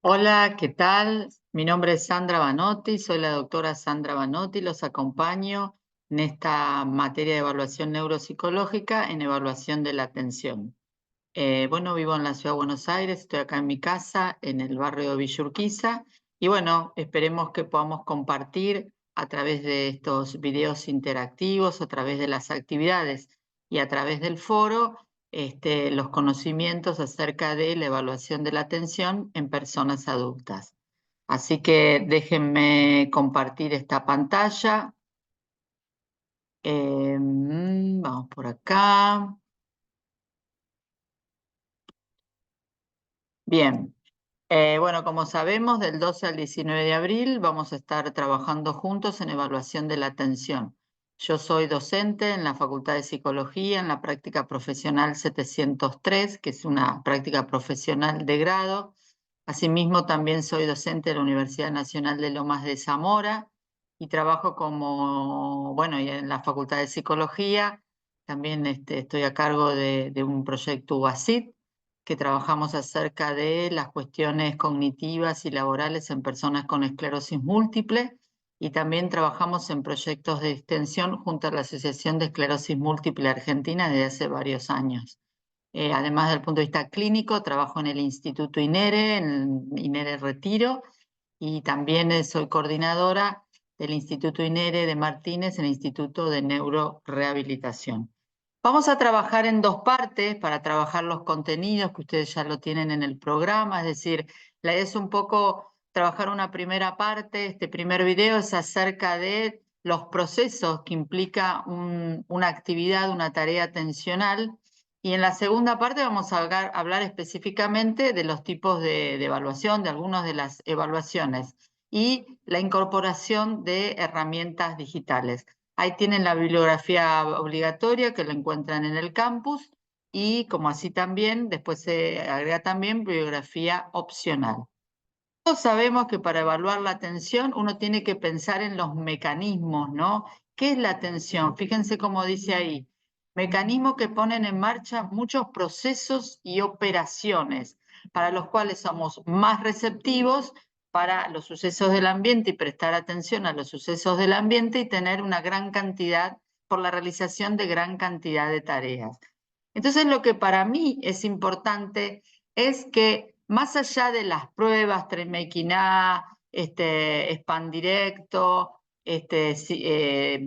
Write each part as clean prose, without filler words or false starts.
Hola, ¿qué tal? Mi nombre es Sandra Banotti, soy la doctora Sandra Banotti, los acompaño en esta materia de evaluación neuropsicológica en evaluación de la atención. Bueno, vivo en la ciudad de Buenos Aires, estoy acá en mi casa, en el barrio de Villa Urquiza, y bueno, esperemos que podamos compartir a través de estos videos interactivos, a través de las actividades y a través del foro, los conocimientos acerca de la evaluación de la atención en personas adultas. Así que déjenme compartir esta pantalla. Vamos por acá. Bien. Bueno, como sabemos, del 12 al 19 de abril vamos a estar trabajando juntos en evaluación de la atención. Yo soy docente en la Facultad de Psicología, en la práctica profesional 703, que es una práctica profesional de grado. Asimismo, también soy docente de la Universidad Nacional de Lomas de Zamora y trabajo bueno, y en la Facultad de Psicología. También estoy a cargo de un proyecto UASIT, que trabajamos acerca de las cuestiones cognitivas y laborales en personas con esclerosis múltiple, y también trabajamos en proyectos de extensión junto a la Asociación de Esclerosis Múltiple Argentina desde hace varios años. Además, del punto de vista clínico, trabajo en el Instituto INERE, en INERE Retiro, y también soy coordinadora del Instituto INERE de Martínez, el Instituto de Neurorehabilitación. Vamos a trabajar en dos partes para trabajar los contenidos que ustedes ya lo tienen en el programa, es decir, la idea es un poco trabajar una primera parte. Este primer video es acerca de los procesos que implica una actividad, una tarea atencional, y en la segunda parte vamos a hablar específicamente de los tipos de evaluación, de algunas de las evaluaciones y la incorporación de herramientas digitales. Ahí tienen la bibliografía obligatoria que la encuentran en el campus, y como así también, después se agrega también bibliografía opcional. Todos sabemos que para evaluar la atención uno tiene que pensar en los mecanismos, ¿no? ¿Qué es la atención? Fíjense cómo dice ahí: mecanismos que ponen en marcha muchos procesos y operaciones para los cuales somos más receptivos para los sucesos del ambiente y prestar atención a los sucesos del ambiente y tener una gran cantidad, por la realización de gran cantidad de tareas. Entonces, lo que para mí es importante es que, más allá de las pruebas, Tremaking-A, Span Directo,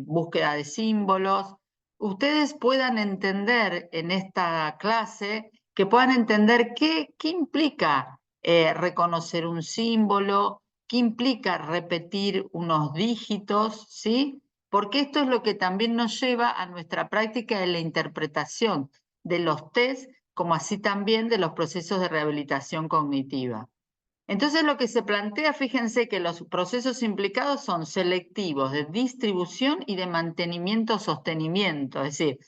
búsqueda de símbolos, ustedes puedan entender en esta clase, que puedan entender qué implica reconocer un símbolo, qué implica repetir unos dígitos, ¿sí? Porque esto es lo que también nos lleva a nuestra práctica de la interpretación de los test, como así también de los procesos de rehabilitación cognitiva. Entonces, lo que se plantea, fíjense que los procesos implicados son selectivos, de distribución y de mantenimiento-sostenimiento. Es decir,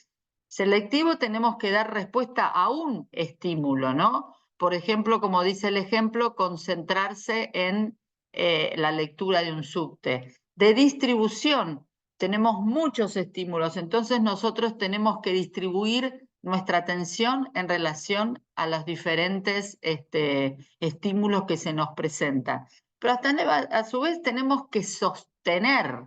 selectivo, tenemos que dar respuesta a un estímulo, ¿no? Por ejemplo, como dice el ejemplo, concentrarse en la lectura de un subte. De distribución, tenemos muchos estímulos, entonces nosotros tenemos que distribuir nuestra atención en relación a los diferentes estímulos que se nos presentan. Pero a su vez tenemos que sostener,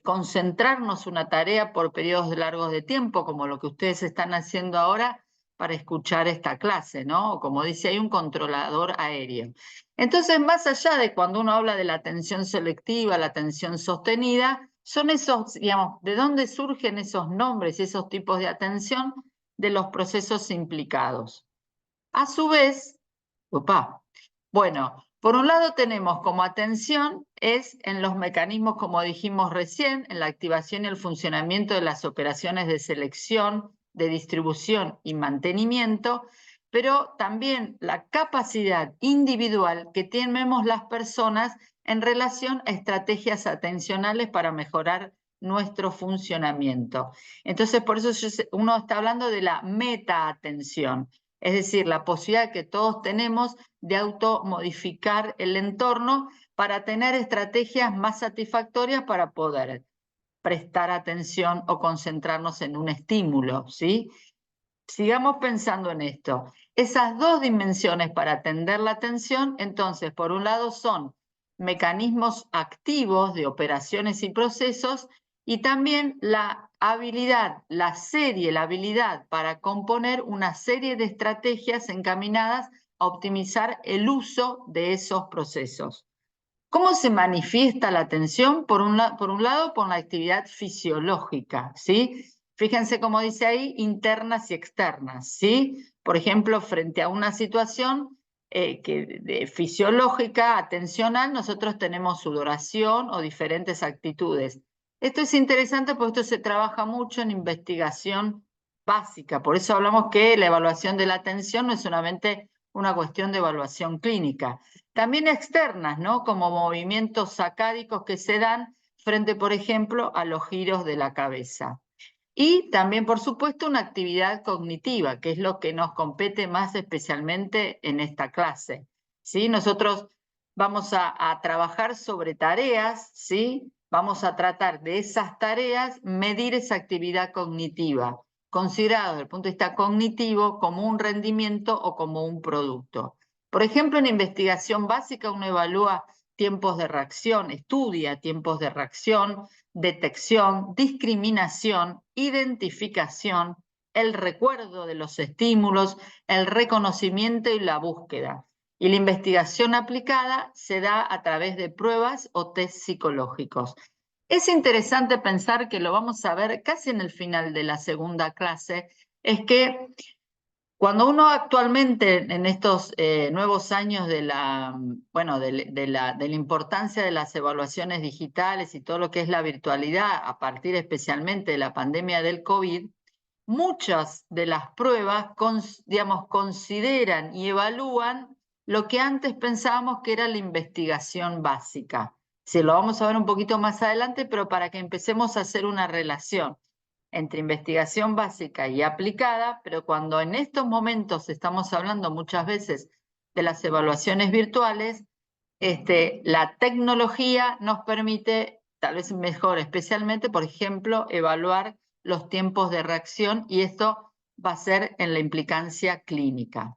concentrarnos una tarea por periodos largos de tiempo, como lo que ustedes están haciendo ahora para escuchar esta clase, ¿no? O como dice, hay un controlador aéreo. Entonces, más allá de cuando uno habla de la atención selectiva, la atención sostenida, son esos, digamos, ¿de dónde surgen esos nombres y esos tipos de atención? De los procesos implicados. A su vez, bueno, por un lado tenemos como atención es en los mecanismos, como dijimos recién, en la activación y el funcionamiento de las operaciones de selección, de distribución y mantenimiento, pero también la capacidad individual que tenemos las personas en relación a estrategias atencionales para mejorar nuestro funcionamiento. Entonces, por eso uno está hablando de la metaatención, es decir, la posibilidad que todos tenemos de automodificar el entorno para tener estrategias más satisfactorias para poder prestar atención o concentrarnos en un estímulo, ¿sí? sigamos pensando en esto. Esas dos dimensiones para atender la atención, entonces, por un lado son mecanismos activos de operaciones y procesos y también la habilidad, la habilidad para componer una serie de estrategias encaminadas a optimizar el uso de esos procesos. ¿Cómo se manifiesta la atención? Por un lado, por la actividad fisiológica, ¿sí? Fíjense cómo dice ahí, internas y externas, ¿sí? Por ejemplo, frente a una situación fisiológica, atencional, nosotros tenemos sudoración o diferentes actitudes. Esto es interesante porque esto se trabaja mucho en investigación básica, por eso hablamos que la evaluación de la atención no es solamente una cuestión de evaluación clínica. También externas, ¿no? Como movimientos sacádicos que se dan frente, por ejemplo, a los giros de la cabeza. Y también, por supuesto, una actividad cognitiva, que es lo que nos compete más especialmente en esta clase. ¿Sí? Nosotros vamos a trabajar sobre tareas, ¿sí? Vamos a tratar de esas tareas, medir esa actividad cognitiva, considerado desde el punto de vista cognitivo como un rendimiento o como un producto. Por ejemplo, en investigación básica uno evalúa tiempos de reacción, estudia tiempos de reacción, detección, discriminación, identificación, el recuerdo de los estímulos, el reconocimiento y la búsqueda. Y la investigación aplicada se da a través de pruebas o test psicológicos. Es interesante pensar que lo vamos a ver casi en el final de la segunda clase, es que cuando uno actualmente en estos nuevos años de la importancia de las evaluaciones digitales y todo lo que es la virtualidad, a partir especialmente de la pandemia del COVID, muchas de las pruebas, digamos, consideran y evalúan lo que antes pensábamos que era la investigación básica. Sí, lo vamos a ver un poquito más adelante, pero para que empecemos a hacer una relación entre investigación básica y aplicada, pero cuando en estos momentos estamos hablando muchas veces de las evaluaciones virtuales, la tecnología nos permite, tal vez mejor, especialmente, por ejemplo, evaluar los tiempos de reacción y esto va a ser en la implicancia clínica.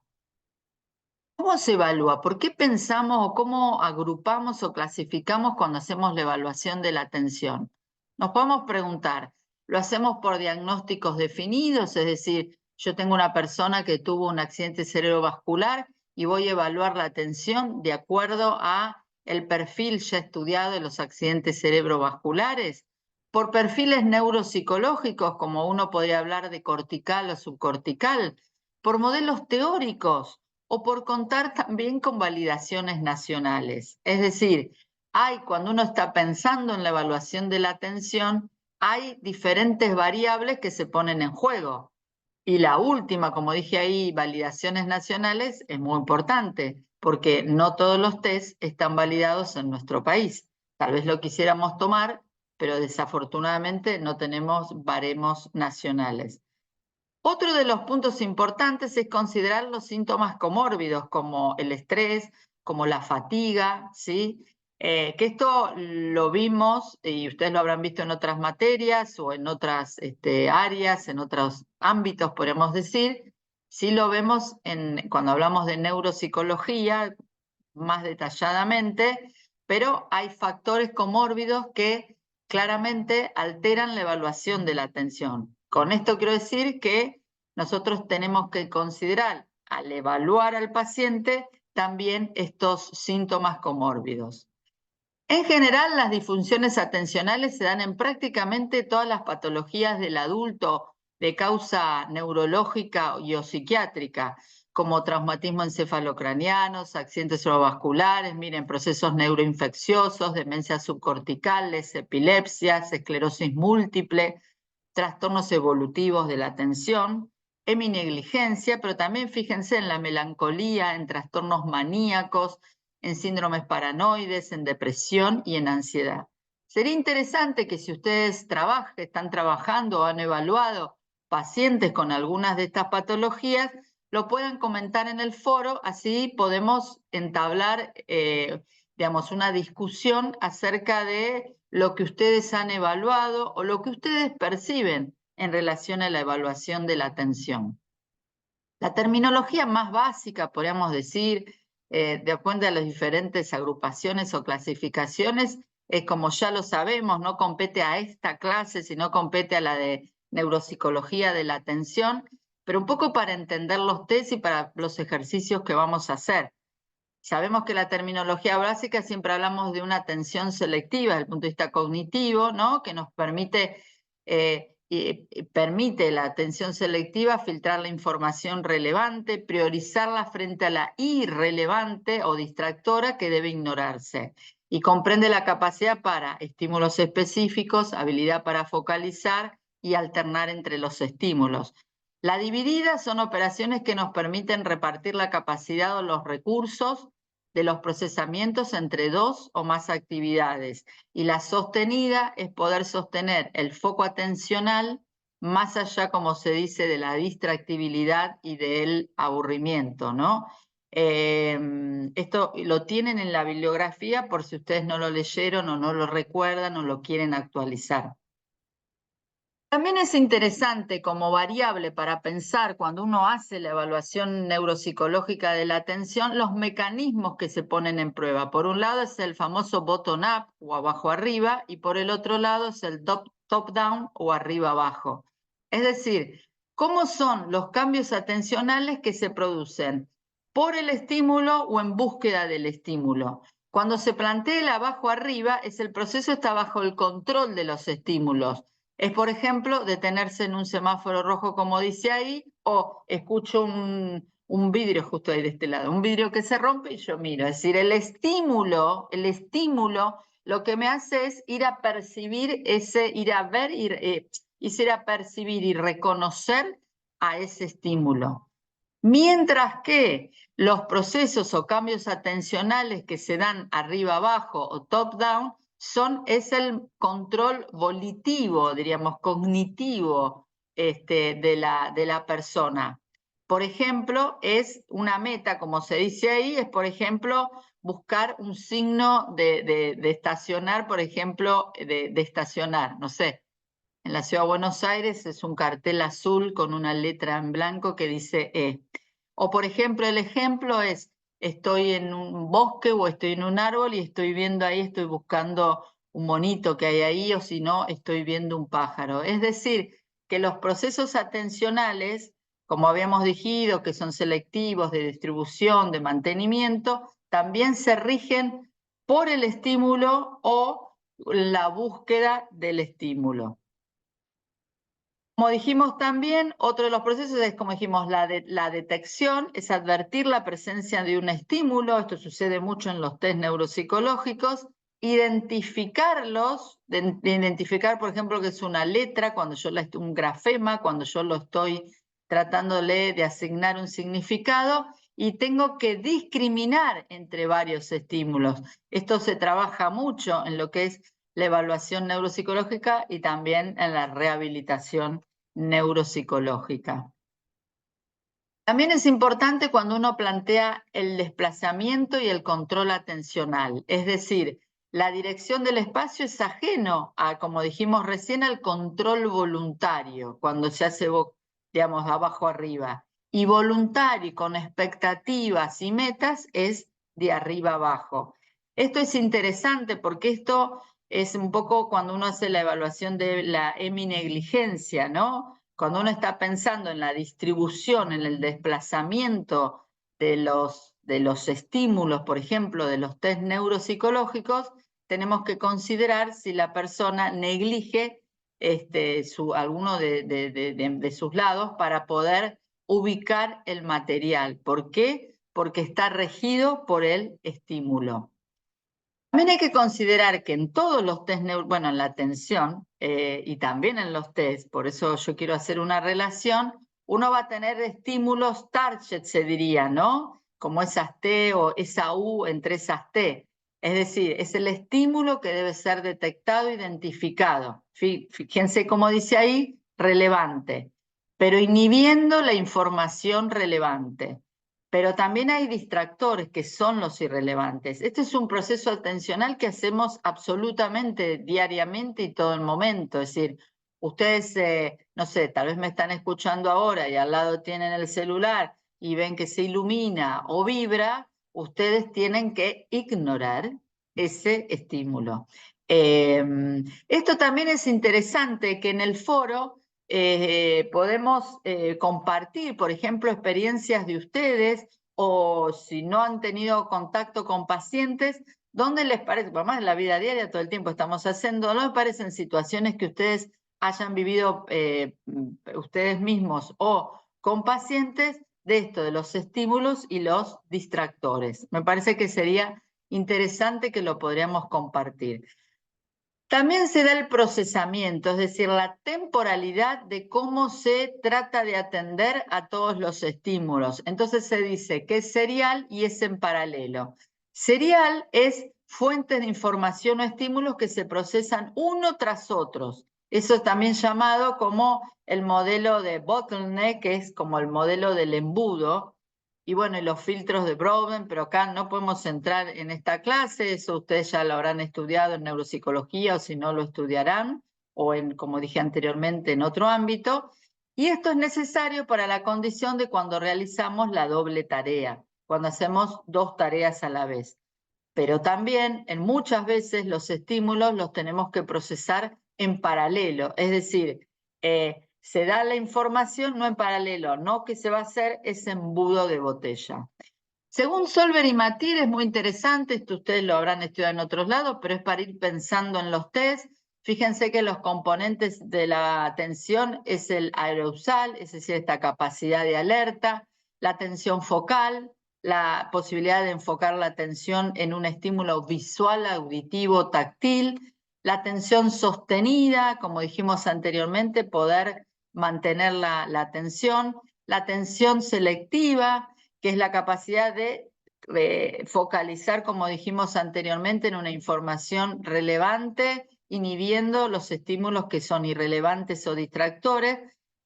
¿Cómo se evalúa? ¿Por qué pensamos o cómo agrupamos o clasificamos cuando hacemos la evaluación de la atención? Nos podemos preguntar, ¿lo hacemos por diagnósticos definidos? Es decir, yo tengo una persona que tuvo un accidente cerebrovascular y voy a evaluar la atención de acuerdo a el perfil ya estudiado de los accidentes cerebrovasculares. Por perfiles neuropsicológicos, como uno podría hablar de cortical o subcortical. Por modelos teóricos o por contar también con validaciones nacionales. Es decir, cuando uno está pensando en la evaluación de la atención, hay diferentes variables que se ponen en juego. Y la última, como dije ahí, validaciones nacionales, es muy importante, porque no todos los test están validados en nuestro país. Tal vez lo quisiéramos tomar, pero desafortunadamente no tenemos baremos nacionales. Otro de los puntos importantes es considerar los síntomas comórbidos como el estrés, como la fatiga, ¿sí? Que esto lo vimos y ustedes lo habrán visto en otras materias o en otras áreas, en otros ámbitos, podemos decir. Sí lo vemos cuando hablamos de neuropsicología más detalladamente, pero hay factores comórbidos que claramente alteran la evaluación de la atención. Con esto quiero decir que nosotros tenemos que considerar al evaluar al paciente también estos síntomas comórbidos. En general, las disfunciones atencionales se dan en prácticamente todas las patologías del adulto de causa neurológica y o psiquiátrica, como traumatismo encefalocranianos, accidentes cerebrovasculares, miren, procesos neuroinfecciosos, demencias subcorticales, epilepsias, esclerosis múltiple, trastornos evolutivos de la atención, heminegligencia, pero también fíjense en la melancolía, en trastornos maníacos, en síndromes paranoides, en depresión y en ansiedad. Sería interesante que si ustedes están trabajando o han evaluado pacientes con algunas de estas patologías, lo puedan comentar en el foro, así podemos entablar, digamos, una discusión acerca de lo que ustedes han evaluado o lo que ustedes perciben en relación a la evaluación de la atención. La terminología más básica, podríamos decir, de acuerdo a las diferentes agrupaciones o clasificaciones, es como ya lo sabemos, no compete a esta clase, sino compete a la de neuropsicología de la atención, pero un poco para entender los test y para los ejercicios que vamos a hacer. Sabemos que la terminología básica siempre hablamos de una atención selectiva desde el punto de vista cognitivo, ¿no? Que nos permite, permite la atención selectiva filtrar la información relevante, priorizarla frente a la irrelevante o distractora que debe ignorarse. Y comprende la capacidad para estímulos específicos, habilidad para focalizar y alternar entre los estímulos. La dividida son operaciones que nos permiten repartir la capacidad o los recursos de los procesamientos entre dos o más actividades. Y la sostenida es poder sostener el foco atencional más allá, como se dice, de la distractibilidad y del aburrimiento, ¿no? Esto lo tienen en la bibliografía por si ustedes no lo leyeron o no lo recuerdan o lo quieren actualizar. También es interesante como variable para pensar cuando uno hace la evaluación neuropsicológica de la atención, los mecanismos que se ponen en prueba. Por un lado es el famoso bottom-up o abajo-arriba y por el otro lado es el top-down o arriba-abajo. Es decir, cómo son los cambios atencionales que se producen por el estímulo o en búsqueda del estímulo. Cuando se plantea el abajo-arriba, el proceso está bajo el control de los estímulos. Es, por ejemplo, detenerse en un semáforo rojo, como dice ahí, o escucho un vidrio justo ahí de este lado, un vidrio que se rompe y yo miro. Es decir, el estímulo, lo que me hace es ir a percibir ir a ver, ir a percibir y reconocer a ese estímulo. Mientras que los procesos o cambios atencionales que se dan arriba abajo o top down es el control volitivo, diríamos, cognitivo de la persona. Por ejemplo, es una meta, como se dice ahí, es por ejemplo buscar un signo de estacionar, por ejemplo, de estacionar, no sé. En la ciudad de Buenos Aires es un cartel azul con una letra en blanco que dice E. O por ejemplo, el ejemplo es, estoy en un bosque o estoy en un árbol y estoy viendo ahí, estoy buscando un monito que hay ahí, o si no, estoy viendo un pájaro. Es decir, que los procesos atencionales, como habíamos dicho, que son selectivos, de distribución, de mantenimiento, también se rigen por el estímulo o la búsqueda del estímulo. Como dijimos también, otro de los procesos es, como dijimos, la detección, es advertir la presencia de un estímulo, esto sucede mucho en los test neuropsicológicos, identificarlos, identificar, por ejemplo, que es una letra, un grafema, cuando yo lo estoy tratándole de asignar un significado, y tengo que discriminar entre varios estímulos. Esto se trabaja mucho en lo que es la evaluación neuropsicológica y también en la rehabilitación neuropsicológica. También es importante cuando uno plantea el desplazamiento y el control atencional, es decir, la dirección del espacio es ajeno a, como dijimos recién, al control voluntario, cuando se hace, digamos, de abajo arriba, y voluntario con expectativas y metas es de arriba abajo. Esto es interesante porque esto es un poco cuando uno hace la evaluación de la heminegligencia, ¿no? Cuando uno está pensando en la distribución, en el desplazamiento de los estímulos, por ejemplo, de los test neuropsicológicos, tenemos que considerar si la persona neglige alguno de sus lados para poder ubicar el material. ¿Por qué? Porque está regido por el estímulo. También hay que considerar que en todos los test, en la atención y también en los test, por eso yo quiero hacer una relación, uno va a tener estímulos target, se diría, ¿no? Como esas T o esa U entre esas T. Es decir, es el estímulo que debe ser detectado, identificado. Fíjense cómo dice ahí, relevante, pero inhibiendo la información relevante. Pero también hay distractores que son los irrelevantes. Este es un proceso atencional que hacemos absolutamente diariamente y todo el momento. Es decir, ustedes, no sé, tal vez me están escuchando ahora y al lado tienen el celular y ven que se ilumina o vibra, ustedes tienen que ignorar ese estímulo. Esto también es interesante, que en el foro podemos compartir, por ejemplo, experiencias de ustedes, o si no han tenido contacto con pacientes, ¿dónde les parece? Por más en la vida diaria todo el tiempo estamos haciendo, ¿no les parecen situaciones que ustedes hayan vivido ustedes mismos o con pacientes de esto, de los estímulos y los distractores? Me parece que sería interesante, que lo podríamos compartir. También se da el procesamiento, es decir, la temporalidad de cómo se trata de atender a todos los estímulos. Entonces se dice que es serial y es en paralelo. Serial es fuentes de información o estímulos que se procesan uno tras otros. Eso es también llamado como el modelo de bottleneck, que es como el modelo del embudo. Y bueno, y los filtros de Broden, pero acá no podemos entrar en esta clase, eso ustedes ya lo habrán estudiado en neuropsicología, o si no lo estudiarán, o en, como dije anteriormente, en otro ámbito. Y esto es necesario para la condición de cuando realizamos la doble tarea, cuando hacemos dos tareas a la vez. Pero también, en muchas veces, los estímulos los tenemos que procesar en paralelo, es decir, se da la información no en paralelo, no que se va a hacer ese embudo de botella. Según Solver y Matir, es muy interesante, esto ustedes lo habrán estudiado en otros lados, pero es para ir pensando en los test. Fíjense que los componentes de la atención es el arousal, es decir, esta capacidad de alerta, la atención focal, la posibilidad de enfocar la atención en un estímulo visual, auditivo, táctil, la atención sostenida, como dijimos anteriormente, poder mantener la atención, la atención selectiva, que es la capacidad de focalizar, como dijimos anteriormente, en una información relevante, inhibiendo los estímulos que son irrelevantes o distractores.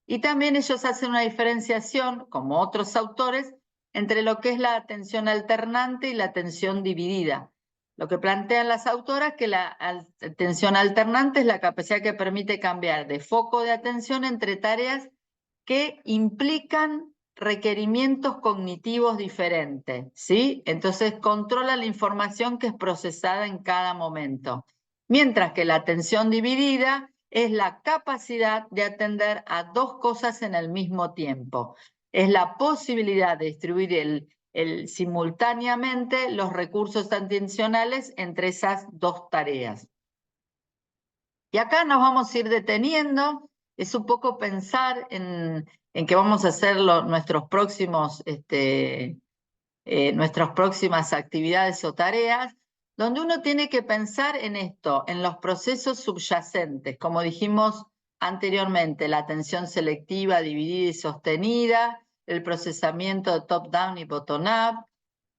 Y también ellos hacen una diferenciación, como otros autores, entre lo que es la atención alternante y la atención dividida. Lo que plantean las autoras es que la atención alternante es la capacidad que permite cambiar de foco de atención entre tareas que implican requerimientos cognitivos diferentes, ¿sí? Entonces controla la información que es procesada en cada momento. Mientras que la atención dividida es la capacidad de atender a dos cosas en el mismo tiempo. Es la posibilidad de distribuir simultáneamente los recursos atencionales entre esas dos tareas. Y acá nos vamos a ir deteniendo, es un poco pensar en que vamos a hacer nuestras próximas actividades o tareas, donde uno tiene que pensar en esto, en los procesos subyacentes, como dijimos anteriormente, la atención selectiva, dividida y sostenida, el procesamiento de top-down y bottom-up,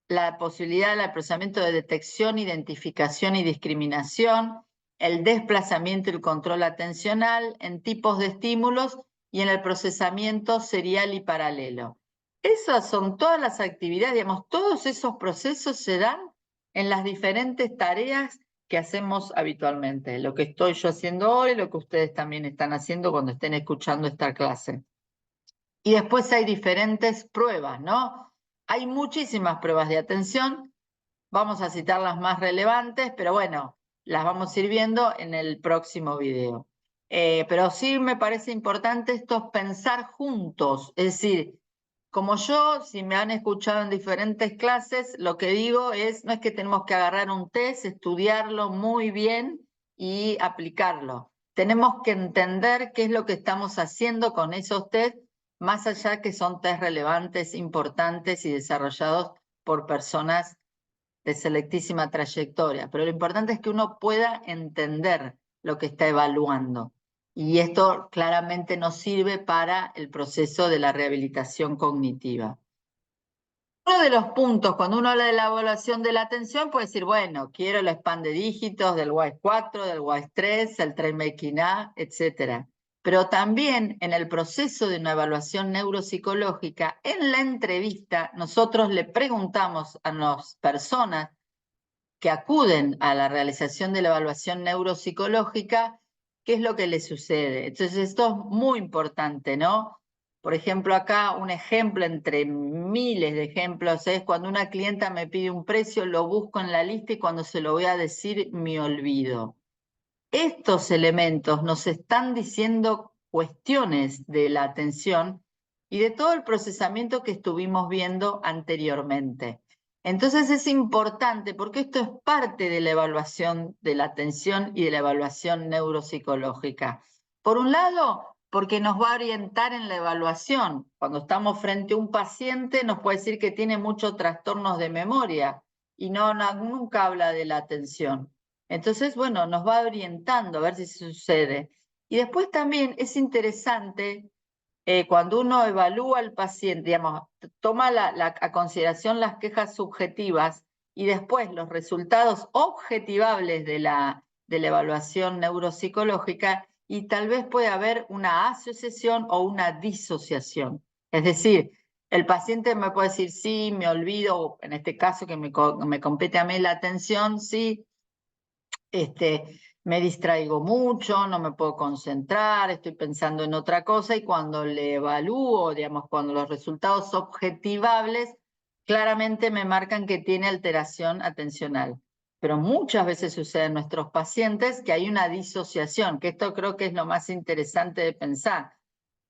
la posibilidad del procesamiento de detección, identificación y discriminación, el desplazamiento y el control atencional en tipos de estímulos y en el procesamiento serial y paralelo. Esas son todas las actividades, digamos, todos esos procesos se dan en las diferentes tareas que hacemos habitualmente, lo que estoy yo haciendo ahora y lo que ustedes también están haciendo cuando estén escuchando esta clase. Y después hay diferentes pruebas, ¿no? Hay muchísimas pruebas de atención, vamos a citar las más relevantes, pero bueno, las vamos a ir viendo en el próximo video. Pero sí me parece importante esto, pensar juntos, es decir, como yo, si me han escuchado en diferentes clases, lo que digo es, no es que tenemos que agarrar un test, estudiarlo muy bien y aplicarlo. Tenemos que entender qué es lo que estamos haciendo con esos test, más allá que son test relevantes, importantes y desarrollados por personas de selectísima trayectoria. Pero lo importante es que uno pueda entender lo que está evaluando. Y esto claramente nos sirve para el proceso de la rehabilitación cognitiva. Uno de los puntos, cuando uno habla de la evaluación de la atención, puede decir, bueno, quiero el span de dígitos del WISE 4, del WISE 3, el Train Making A, etc. Pero también en el proceso de una evaluación neuropsicológica, en la entrevista, nosotros le preguntamos a las personas que acuden a la realización de la evaluación neuropsicológica qué es lo que le sucede. Entonces esto es muy importante, ¿no? Por ejemplo, acá un ejemplo entre miles de ejemplos es cuando una clienta me pide un precio, lo busco en la lista y cuando se lo voy a decir me olvido. Estos elementos nos están diciendo cuestiones de la atención y de todo el procesamiento que estuvimos viendo anteriormente. Entonces es importante porque esto es parte de la evaluación de la atención y de la evaluación neuropsicológica. Por un lado, porque nos va a orientar en la evaluación. Cuando estamos frente a un paciente nos puede decir que tiene muchos trastornos de memoria y nunca habla de la atención. Entonces, bueno, nos va orientando a ver si sucede. Y después también es interesante cuando uno evalúa al paciente, digamos, toma a consideración las quejas subjetivas y después los resultados objetivables de la evaluación neuropsicológica y tal vez puede haber una asociación o una disociación. Es decir, el paciente me puede decir, sí, me olvido, en este caso que me compete a mí la atención, sí, me distraigo mucho, no me puedo concentrar, estoy pensando en otra cosa y cuando le evalúo, digamos, cuando los resultados objetivables claramente me marcan que tiene alteración atencional. Pero muchas veces sucede en nuestros pacientes que hay una disociación, que esto creo que es lo más interesante de pensar,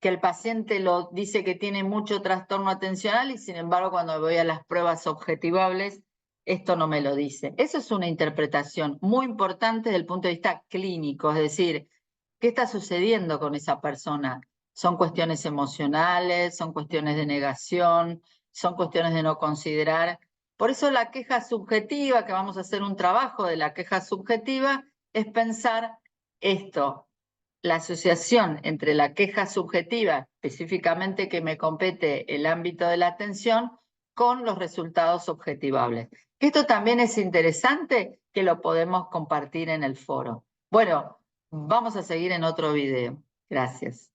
que el paciente lo dice que tiene mucho trastorno atencional y sin embargo cuando voy a las pruebas objetivables esto no me lo dice. Eso es una interpretación muy importante desde el punto de vista clínico, es decir, ¿qué está sucediendo con esa persona? ¿Son cuestiones emocionales? ¿Son cuestiones de negación? ¿Son cuestiones de no considerar? Por eso la queja subjetiva, que vamos a hacer un trabajo de la queja subjetiva, es pensar esto, la asociación entre la queja subjetiva, específicamente que me compete el ámbito de la atención, con los resultados objetivables. Esto también es interesante que lo podemos compartir en el foro. Bueno, vamos a seguir en otro video. Gracias.